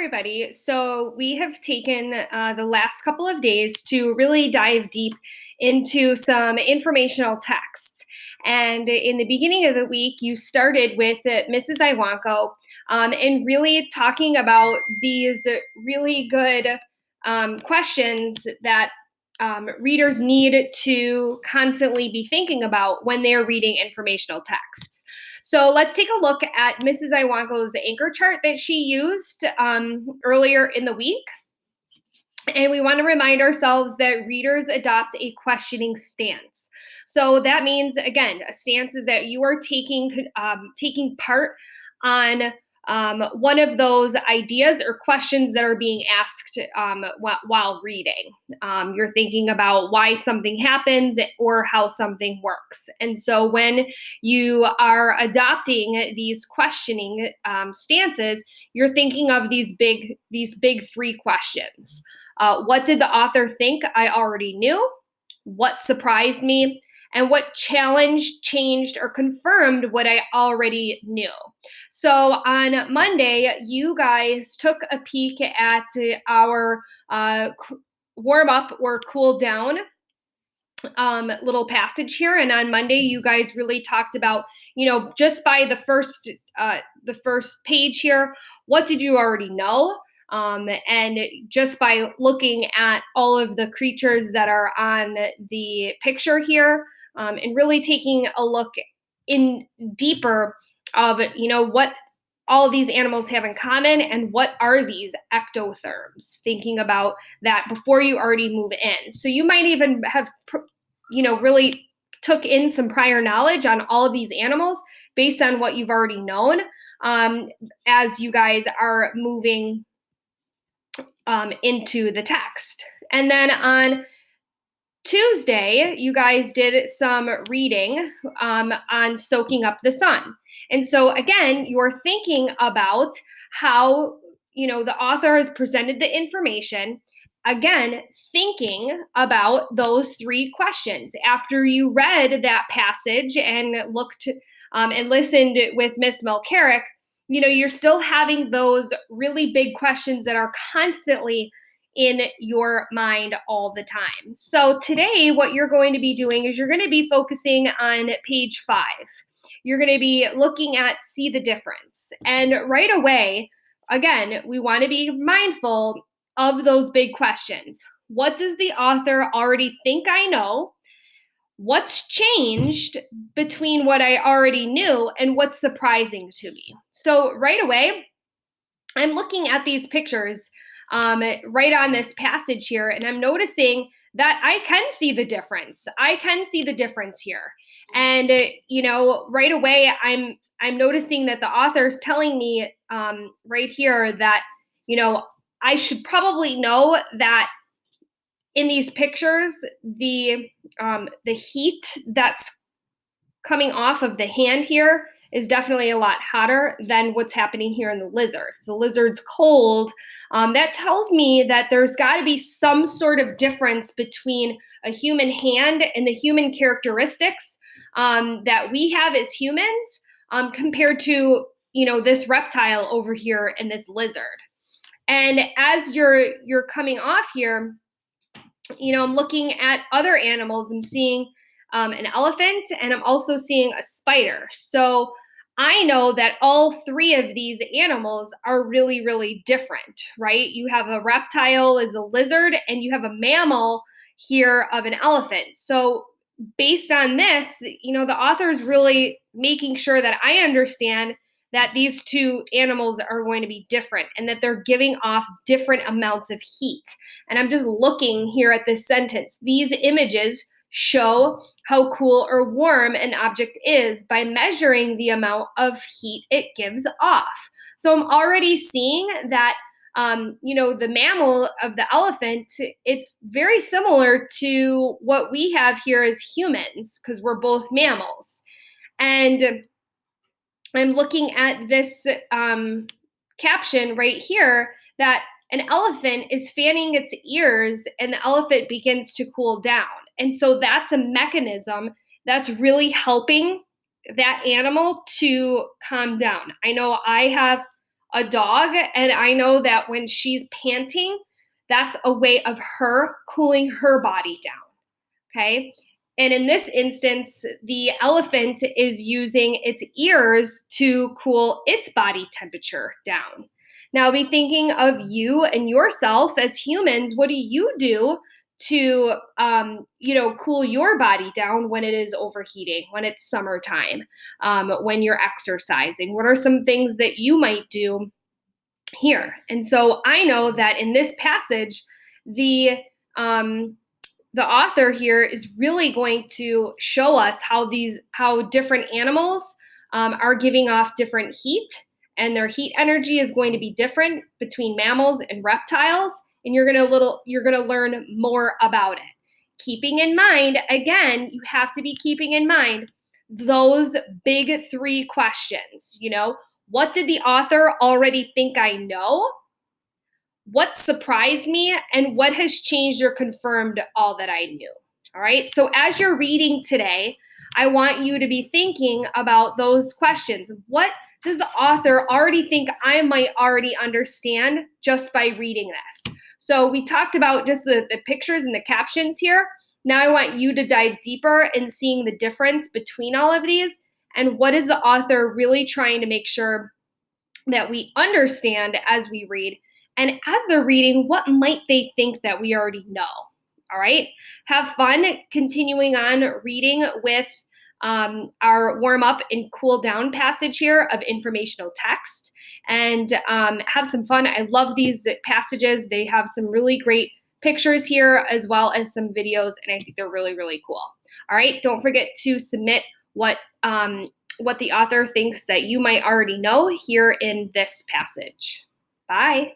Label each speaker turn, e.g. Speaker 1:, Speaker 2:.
Speaker 1: everybody. So, we have taken the last couple of days to really dive deep into some informational texts. And in the beginning of the week, you started with Mrs. Iwanko and really talking about these really good questions that readers need to constantly be thinking about when they're reading informational texts. So let's take a look at Mrs. Iwanko's anchor chart that she used earlier in the week. And we want to remind ourselves that readers adopt a questioning stance. So that means, again, a stance is that you are taking part on one of those ideas or questions that are being asked while reading. You're thinking about why something happens or how something works. And so when you are adopting these questioning stances, you're thinking of these big three questions. What did the author think I already knew? What surprised me? And what challenged, changed, or confirmed what I already knew? So on Monday, you guys took a peek at our warm up or cool down little passage here. And on Monday, you guys really talked about, just by the first page here, what did you already know? And just by looking at all of the creatures that are on the picture here, and really taking a look in deeper of, what all of these animals have in common and what are these ectotherms, thinking about that before you already move in. So you might even have, really took in some prior knowledge on all of these animals based on what you've already known as you guys are moving into the text. And then on Tuesday, you guys did some reading on soaking up the sun. And so again, you're thinking about how, the author has presented the information. Again, thinking about those three questions. After you read that passage and looked and listened with Miss Melcarrick, you're still having those really big questions that are constantly in your mind all the time. So today, what you're going to be doing is you're going to be focusing on page 5. You're going to be looking at see the difference. And right away, again, we want to be mindful of those big questions. What does the author already think I know? What's changed between what I already knew and what's surprising to me? So right away, I'm looking at these pictures right on this passage here, and I'm noticing that I can see the difference. I can see the difference here. And right away I'm noticing that the author's telling me right here that I should probably know that in these pictures the heat that's coming off of the hand here is definitely a lot hotter than what's happening here in the lizard. If the lizard's cold, that tells me that there's got to be some sort of difference between a human hand and the human characteristics that we have as humans compared to this reptile over here and this lizard. And as you're coming off here, I'm looking at other animals and seeing an elephant, and I'm also seeing a spider. So I know that all three of these animals are really, really different, right? You have a reptile as a lizard, and you have a mammal here of an elephant. So based on this, the author is really making sure that I understand that these two animals are going to be different and that they're giving off different amounts of heat. And I'm just looking here at this sentence. These images show how cool or warm an object is by measuring the amount of heat it gives off. So I'm already seeing that, the mammal of the elephant, it's very similar to what we have here as humans because we're both mammals. And I'm looking at this caption right here that an elephant is fanning its ears and the elephant begins to cool down. And so that's a mechanism that's really helping that animal to calm down. I know I have a dog, and I know that when she's panting, that's a way of her cooling her body down. Okay. And in this instance, the elephant is using its ears to cool its body temperature down. Now, be thinking of you and yourself as humans. What do you do to, cool your body down when it is overheating, when it's summertime, when you're exercising? What are some things that you might do here? And so I know that in this passage, the um, the author here is really going to show us how different animals are giving off different heat, and their heat energy is going to be different between mammals and reptiles, and you're going to learn more about it. Keeping in mind, again, you have to be keeping in mind those big three questions. What did the author already think I know? What surprised me, and what has changed or confirmed all that I knew? All right. So as you're reading today, I want you to be thinking about those questions. What does the author already think I might already understand just by reading this? So we talked about just the pictures and the captions here. Now I want you to dive deeper in seeing the difference between all of these, and what is the author really trying to make sure that we understand as we read. And as they're reading, what might they think that we already know? All right. Have fun continuing on reading with our warm up and cool down passage here of informational text, and have some fun. I love these passages. They have some really great pictures here, as well as some videos, and I think they're really, really cool. All right. Don't forget to submit what the author thinks that you might already know here in this passage. Bye.